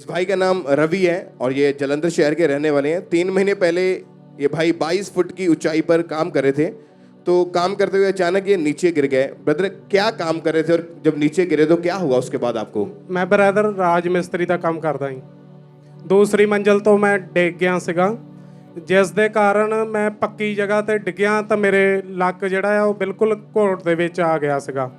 इस भाई का नाम रवि है और ये जलंधर शहर के रहने वाले हैं। 3 महीने पहले ये भाई 22 फुट की ऊंचाई पर काम कर रहे थे, तो काम करते हुए अचानक ये नीचे गिर गए। ब्रदर, क्या काम कर रहे थे और जब नीचे गिरे तो क्या हुआ उसके बाद आपको? मैं ਬ੍ਰਦਰ ਰਾਜ ਮਿਸਤਰੀ ਦਾ ਕੰਮ ਕਰਦਾ ਹਾਂ। ਦੂਸਰੀ ਮੰਜ਼ਲ ਤੋਂ ਮੈਂ ਡਿੱਗ ਗਿਆ ਸੀਗਾ, ਜਿਸ ਦੇ ਕਾਰਨ ਮੈਂ ਪੱਕੀ ਜਗ੍ਹਾ ਤੇ ਡਿੱਗਿਆ ਤਾਂ ਮੇਰੇ ਲੱਕ ਜਿਹੜਾ ਆ ਉਹ ਬਿਲਕੁਲ ਘੋਟ ਦੇ ਵਿੱਚ ਆ ਗਿਆ ਸੀਗਾ।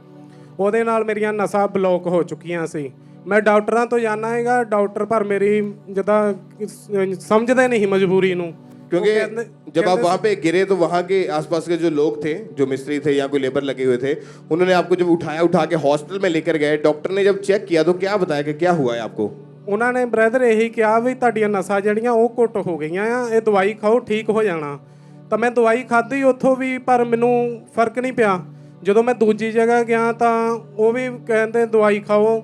ਉਹਦੇ ਨਾਲ ਮੇਰੀਆਂ ਨਸਾਂ ਬਲੌਕ ਹੋ ਚੁੱਕੀਆਂ ਸੀ। ਮੈਂ ਡਾਕਟਰਾਂ ਤੋਂ ਜਾਣਾ ਹੈਗਾ, ਡਾਕਟਰ ਪਰ ਮੇਰੀ ਜਿੱਦਾਂ ਸਮਝਦੇ ਨਹੀਂ ਮਜਬੂਰੀ ਨੂੰ। क्योंकि जब आप वहाँ पे गिरे तो वहाँ के आसपास के जो लोग थे, जो मिस्त्री थे या कोई लेबर लगे हुए थे, उन्होंने आपको जब उठा के हॉस्पिटल में लेकर गए, डॉक्टर ने जब चेक किया तो क्या बताया कि क्या हुआ है आपको? ਉਹਨਾਂ ਨੇ ਬ੍ਰਦਰ ਇਹੀ ਕਿਹਾ ਵੀ ਤੁਹਾਡੀਆਂ ਨਸਾਂ ਜਿਹੜੀਆਂ ਉਹ ਘੁੱਟ ਹੋ ਗਈਆਂ ਆ, ਇਹ ਦਵਾਈ ਖਾਓ ਠੀਕ ਹੋ ਜਾਣਾ। ਤਾਂ ਮੈਂ ਦਵਾਈ ਖਾਧੀ ਉੱਥੋਂ ਵੀ, ਪਰ ਮੈਨੂੰ ਫਰਕ ਨਹੀਂ ਪਿਆ। ਜਦੋਂ ਮੈਂ ਦੂਜੀ ਜਗ੍ਹਾ ਗਿਆ ਤਾਂ ਉਹ ਵੀ ਕਹਿੰਦੇ ਦਵਾਈ ਖਾਓ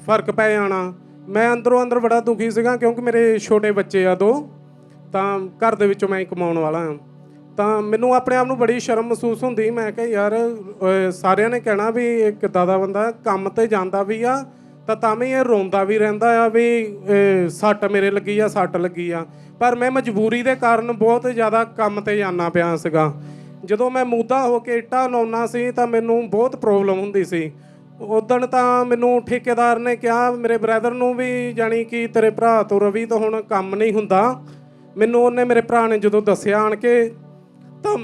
ਫਰਕ ਪੈ ਜਾਣਾ। ਮੈਂ ਅੰਦਰੋਂ ਅੰਦਰ ਬੜਾ ਦੁਖੀ ਸੀਗਾ, ਕਿਉਂਕਿ ਮੇਰੇ ਛੋਟੇ ਬੱਚੇ ਆ 2, ਤਾਂ ਘਰ ਦੇ ਵਿੱਚੋਂ ਮੈਂ ਹੀ ਕਮਾਉਣ ਵਾਲਾ ਹਾਂ। ਤਾਂ ਮੈਨੂੰ ਆਪਣੇ ਆਪ ਨੂੰ ਬੜੀ ਸ਼ਰਮ ਮਹਿਸੂਸ ਹੁੰਦੀ। ਮੈਂ ਕਿਹਾ ਯਾਰ ਸਾਰਿਆਂ ਨੇ ਕਹਿਣਾ ਵੀ ਇਹ ਕਿੱਦਾਂ ਦਾ ਬੰਦਾ, ਕੰਮ ਤੇ ਜਾਂਦਾ ਵੀ ਆ ਤਾਂ ਵੀ ਇਹ ਰੋਂਦਾ ਵੀ ਰਹਿੰਦਾ ਆ ਵੀ ਸੱਟ ਮੇਰੇ ਲੱਗੀ ਆ, ਸੱਟ ਲੱਗੀ ਆ। ਪਰ ਮੈਂ ਮਜਬੂਰੀ ਦੇ ਕਾਰਨ ਬਹੁਤ ਜ਼ਿਆਦਾ ਕੰਮ ਤੇ ਜਾਣਾ ਪਿਆ ਸੀਗਾ। ਜਦੋਂ ਮੈਂ ਮੂਧਾ ਹੋ ਕੇ ਇੱਟਾਂ ਲਾਉਣਾ ਸੀ ਤਾਂ ਮੈਨੂੰ ਬਹੁਤ ਪ੍ਰੋਬਲਮ ਹੁੰਦੀ ਸੀ। ਉਦਣ ਤਾਂ ਮੈਨੂੰ ਠੇਕੇਦਾਰ ਨੇ ਕਿਹਾ ਮੇਰੇ ਬ੍ਰਦਰ ਨੂੰ ਵੀ, ਜਾਣੀ ਕਿ ਤੇਰੇ ਭਰਾ ਤੋਂ ਰਵੀ ਤੋਂ ਹੁਣ ਕੰਮ ਨਹੀਂ ਹੁੰਦਾ। ਮੈਨੂੰ ਉਹਨੇ ਮੇਰੇ ਭਰਾ ਨੇ ਜਦੋਂ ਦੱਸਿਆ ਆਣ ਕੇ ਤਾਂ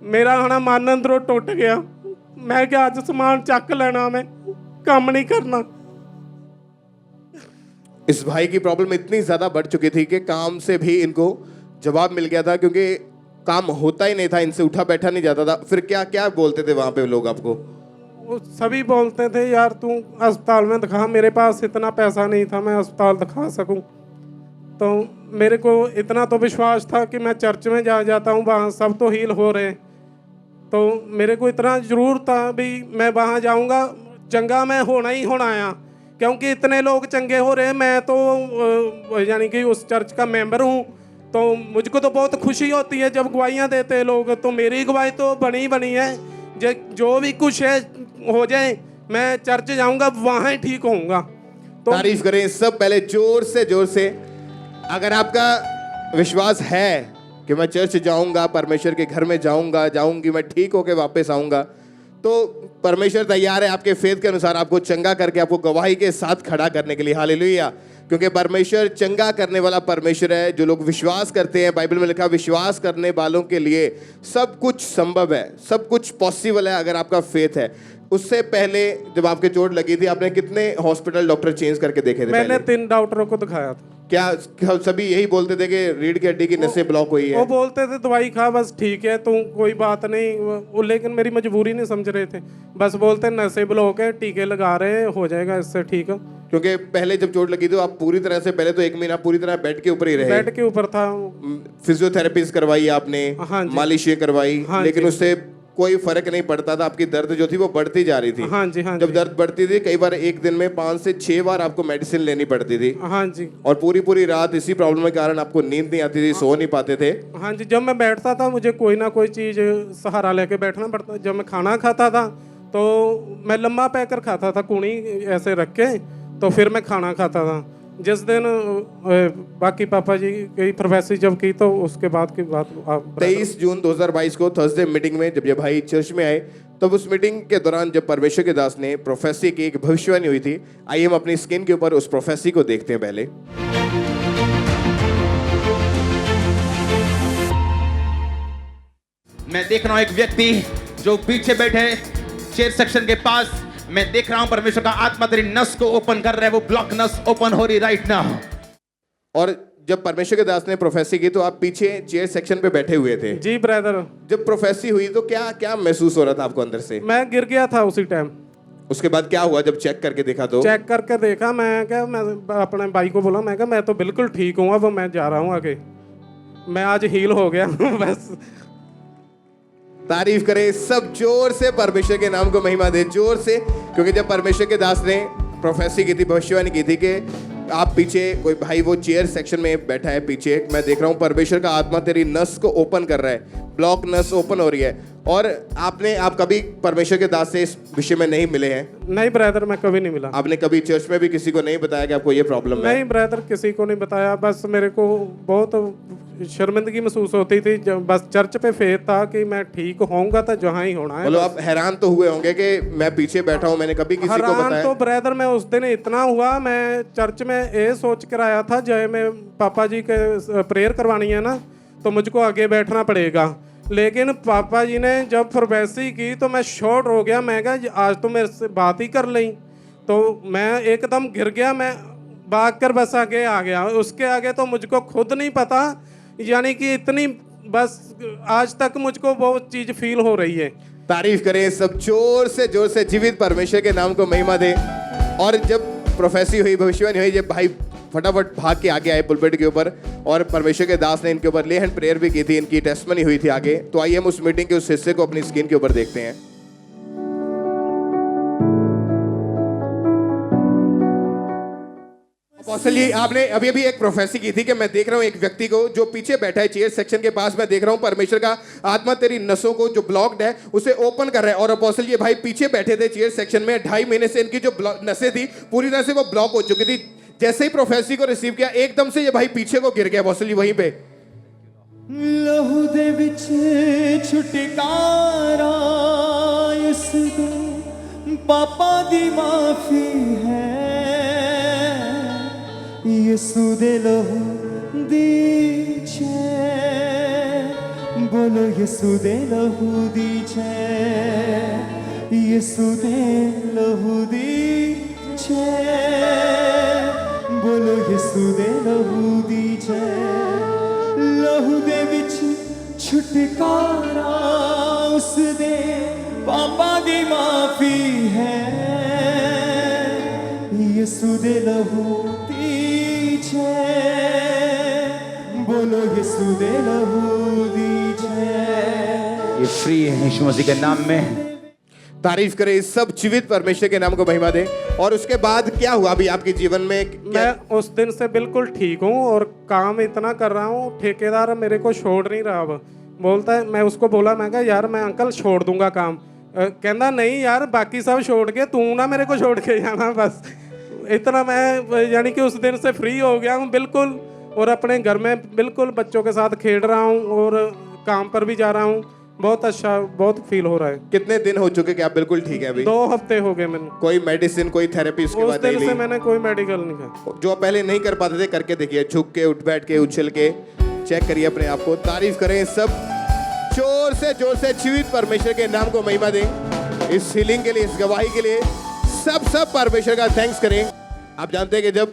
ਮੇਰਾ ਹੁਣ ਮਨ ਅੰਦਰੋਂ ਟੁੱਟ ਗਿਆ। ਮੈਂ ਕਿਹਾ ਅੱਜ ਸਮਾਨ ਚੱਕ ਲੈਣਾ, ਮੈਂ ਕੰਮ नहीं करना। इस भाई की प्रॉब्लम इतनी ज्यादा बढ़ चुकी थी कि काम से भी इनको जवाब मिल गया था, क्योंकि काम होता ही नहीं था, इनसे उठा बैठा नहीं जाता था। फिर क्या क्या बोलते थे वहां पे लोग आपको? वो सभी बोलते थे यार तू अस्पताल में दिखा। मेरे पास इतना पैसा नहीं था मैं अस्पताल दिखा सकूं। तो मेरे को इतना तो विश्वास था कि मैं चर्च में जाता हूँ, वहाँ सब तो हील हो रहे। तो मेरे को इतना ज़रूर था भी मैं वहाँ जाऊँगा, चंगा मैं होना ही होना आया, क्योंकि इतने लोग चंगे हो रहे। मैं तो यानी कि उस चर्च का मेंबर हूँ, तो मुझको तो बहुत खुशी होती है जब गवाहियाँ देते हैं लोग। तो मेरी गवाही तो बनी है, जो भी कुछ है हो जाए, मैं चर्च जाऊँगा, वहाँ ही ठीक होऊंगा। तो तारीफ करें सब पहले जोर से। अगर आपका विश्वास है कि मैं चर्च जाऊंगा, परमेश्वर के घर में जाऊंगी, मैं ठीक होके वापस आऊंगा, तो परमेश्वर तैयार है आपके फेथ के अनुसार आपको चंगा करके आपको गवाही के साथ खड़ा करने के लिए। हालेलुया। क्योंकि परमेश्वर चंगा करने वाला परमेश्वर है। जो लोग विश्वास करते हैं, बाइबल में लिखा विश्वास करने वालों के लिए सब कुछ संभव है, सब कुछ पॉसिबल है अगर आपका फेथ है। उससे पहले जब आपके चोट लगी थी, आपने कितने हॉस्पिटल डॉक्टर चेंज करके देखे थे? मैंने 3 डॉक्टरों को दिखाया था। क्या सभी यही बोलते थे कि रीढ़ की हड्डी की नसें ब्लॉक हुई है? वो बोलते थे दवाई खा बस ठीक है, तू कोई बात नहीं। लेकिन मेरी मजबूरी नहीं समझ रहे थे, बस बोलते नसें ब्लॉक है, टीके लगा रहे हैं, हो जाएगा इससे ठीक। क्योंकि पहले जब चोट लगी तो आप पूरी तरह से, पहले तो 1 महीना पूरी तरह बेड के ऊपर ही रहे। बेड के ऊपर था। फिजियोथेरेपी करवाई आपने, मालिशें करवाई, लेकिन उससे कोई फर्क नहीं पड़ता था। आपकी दर्द जो थी वो बढ़ती जा रही थी। हाँ जी, हाँ जब दर्द बढ़ती थी, कई बार एक दिन में 5 से 6 बार आपको मेडिसिन लेनी पड़ती थी। हाँ जी। और पूरी रात इसी प्रॉब्लम के कारण आपको नींद नहीं आती थी, सो नहीं पाते थे। हाँ जी। जब मैं बैठता था मुझे कोई ना कोई चीज़ सहारा लेके बैठना पड़ता। जब मैं खाना खाता था तो मैं लम्बा पैकर खाता था, कूनी ऐसे रख के, तो फिर मैं खाना खाता था। जिस दिन बाकी पापा जी की प्रोफेसी जब की तो उसके बाद की बात। 23 जून 2022 को थर्सडे मीटिंग में जब ये भाई चर्च में आए, तब उस मीटिंग के दौरान जब परमेश्वर के दास ने प्रोफेसी की एक भविष्यवाणी हुई थी, आइए हम अपनी स्क्रीन के ऊपर उस प्रोफेसी को देखते हैं। पहले मैं देख रहा हूं एक व्यक्ति जो पीछे बैठे चेयर सेक्शन के पास, मैं देख रहा हूं परमेश्वर का आत्मा तेरी नस को ओपन कर रहा है। वो ब्लॉक नस ओपन हो रही राइट नाउ। और जब परमेश्वर के दास ने प्रोफेसी की तो आप पीछे चेयर सेक्शन पे बैठे हुए थे। जी ब्रदर। जब प्रोफेसी हुई तो क्या क्या महसूस हो रहा था आपको अंदर से? मैं गिर गया था उसी टाइम। उसके बाद क्या हुआ जब चेक करके देखा? तो चेक करके देखा, मैं क्या, मैं अपने भाई को बोला, मैं क्या मैं तो बिल्कुल ठीक हूँ, अब मैं जा रहा हूँ आगे, मैं आज हील हो गया बस। तारीफ करें सब जोर से, परमेश्वर के नाम को महिमा दे जोर से। क्योंकि जब परमेश्वर के दास ने प्रोफेसी की थी, भविष्यवाणी की थी कि आप पीछे कोई भाई वो चेयर सेक्शन में बैठा है पीछे, मैं देख रहा हूँ परमेश्वर का आत्मा तेरी नस को ओपन कर रहा है, ब्लॉक नस ओपन हो रही है। और आप कभी परमेश्वर के दास से इस विषय में नहीं मिले हैं? नहीं ब्रदर, मैं कभी नहीं मिला। आपने कभी चर्च में भी किसी को नहीं बताया कि आपको ये प्रॉब्लम है? नहीं ब्रदर, किसी को नहीं बताया। बस मेरे को बहुत शर्मिंदगी महसूस होती थी। जब बस चर्च पे फेथ था कि मैं ठीक होऊंगा तो जहाँ ही होना है। मतलब आप हैरान तो हुए होंगे कि मैं पीछे बैठा हूँ, मैंने कभी किसी को हैरान बताया? तो ब्रदर मैं उस दिन इतना हुआ, मैं चर्च में ये सोच कर आया था जय में पापा जी के प्रेयर करवानी है ना, तो मुझको आगे बैठना पड़ेगा। लेकिन पापा जी ने जब प्रोफेसी की तो मैं शॉर्ट हो गया। मैं कहा आज तो मेरे से बात ही कर ली, तो मैं एकदम गिर गया। मैं भाग कर बस आगे आ गया। उसके आगे तो मुझको खुद नहीं पता, यानी कि इतनी बस आज तक मुझको वो चीज़ फील हो रही है। तारीफ करें सब जोर से जीवित परमेश्वर के नाम को महिमा दे। और जब प्रोफेसी हुई, भविष्यवाणी हुई, जब भाई फटाफट भाग के आगे आए पुलपिट के ऊपर और परमेश्वर के दास ने इनके ऊपर ले हैंड प्रेयर भी की थी, इनकी टेस्टमनी हुई थी आगे। तो आइए हम उस मीटिंग के उस हिस्से को अपनी स्क्रीन के ऊपर देखते हैं। अपोस्टल जी, आपने अभी अभी एक प्रोफेसी की थी कि मैं देख रहा हूं एक व्यक्ति को जो पीछे बैठा है चेयर सेक्शन के पास, मैं देख रहा हूं परमेश्वर का आत्मा तेरी नसों को जो ब्लॉक्ड है उसे ओपन कर रहा है। और अपोस्टल ये भाई पीछे बैठे थे चेयर सेक्शन में, 2.5 महीने से इनकी जो नसें थी पूरी तरह से वो ब्लॉक हो चुकी थी। जैसे ही प्रोफेसी को रिसीव किया एकदम से ये भाई पीछे को गिर गया अपोस्टल जी वहीं पे। लहू दे विच छुटकारा इस दे पापा दी माफी है, यीशु दे लहू दी जय, बोलो यीशु दे लहू दी जय, यीशु दे लहू दी जय, बोलो यीशु दे लहू दी जय। लहू दे विच छुटकारा उस दे पापा दी माफी है, यीशु दे लहू दी जय, बोलो यीशु दे लहू दी जय। ये फ्री है यीशु मसीह के नाम में। तारीफ करें इस सब जीवित परमेश्वर के नाम को महिमा दे। और उसके बाद क्या हुआ अभी आपके जीवन में? मैं उस दिन से बिल्कुल ठीक हूँ और काम इतना कर रहा हूँ, ठेकेदार मेरे को छोड़ नहीं रहा। अब बोलता है, मैं उसको बोला, मैं कहा यार मैं अंकल छोड़ दूंगा काम। कहना नहीं यार बाकी सब छोड़ के तू ना मेरे को छोड़ के जाना। बस इतना मैं यानी कि उस दिन से फ्री हो गया हूँ बिल्कुल। और अपने घर में बिल्कुल बच्चों के साथ खेल रहा हूँ और काम पर भी जा रहा हूँ। बहुत अच्छा, बहुत फील हो रहा है। कितने दिन हो चुके कि आप बिल्कुल ठीक है अभी? 2 हफ्ते हो गए मैंने। कोई मेडिसिन, कोई थेरेपी उसके बाद नहीं ली? से मैंने कोई मेडिकल नहीं किया। जो पहले नहीं कर पाते थे करके देखिए, झुक के, उठ बैठ के, उछल के, चेक करिए अपने आप को। तारीफ करें सब जोर से जीवित परमेश्वर के नाम को महिमा दें। इस हीलिंग के लिए, इस गवाही के लिए सब परमेश्वर का थैंक्स करें। आप जानते हैं कि जब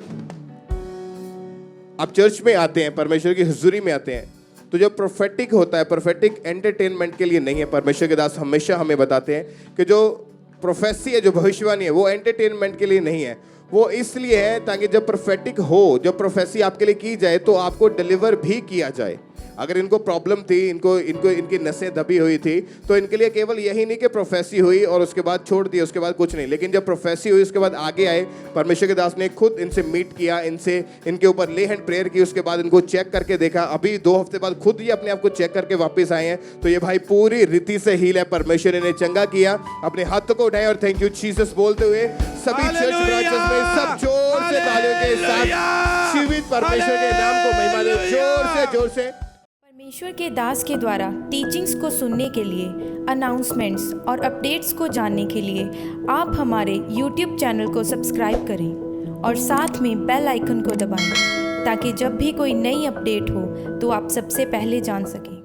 आप चर्च में आते हैं, परमेश्वर की हुजूरी में आते हैं, तो जो प्रोफेटिक होता है, प्रोफेटिक एंटरटेनमेंट के लिए नहीं है। परमेश्वर के दास हमेशा हमें बताते हैं कि जो प्रोफेसी है, जो भविष्यवाणी है, वो एंटरटेनमेंट के लिए नहीं है। वो इसलिए है ताकि जब प्रोफेटिक हो, जब प्रोफेसी आपके लिए की जाए तो आपको डिलीवर भी किया जाए। अगर इनको प्रॉब्लम थी, इनकी नसें दबी हुई थी, तो इनके लिए केवल यही नहीं कि प्रोफेसी हुई और उसके बाद छोड़ दिया, उसके बाद कुछ नहीं। लेकिन जब प्रोफेसी हुई उसके बाद आगे आए, परमेश्वर के दास ने खुद इनसे मीट किया, इनके ऊपर ले हैंड प्रेयर की, उसके बाद इनको चेक करके देखा। अभी 2 हफ्ते बाद खुद ही अपने आप को चेक करके वापस आए हैं। तो ये भाई पूरी रीति से हील है, परमेश्वर ने चंगा किया। अपने हाथों को उठाएं और थैंक यू जीसस बोलते हुए सभी चर्च ब्रांचेस में सब जोर से तालियों के साथ जीवित परमेश्वर के नाम को महिमा दें। जोर से परमेश्वर के दास के द्वारा टीचिंग्स को सुनने के लिए, अनाउंसमेंट्स और अपडेट्स को जानने के लिए आप हमारे YouTube चैनल को सब्सक्राइब करें और साथ में बेल आइकन को दबाएं ताकि जब भी कोई नई अपडेट हो तो आप सबसे पहले जान सकें।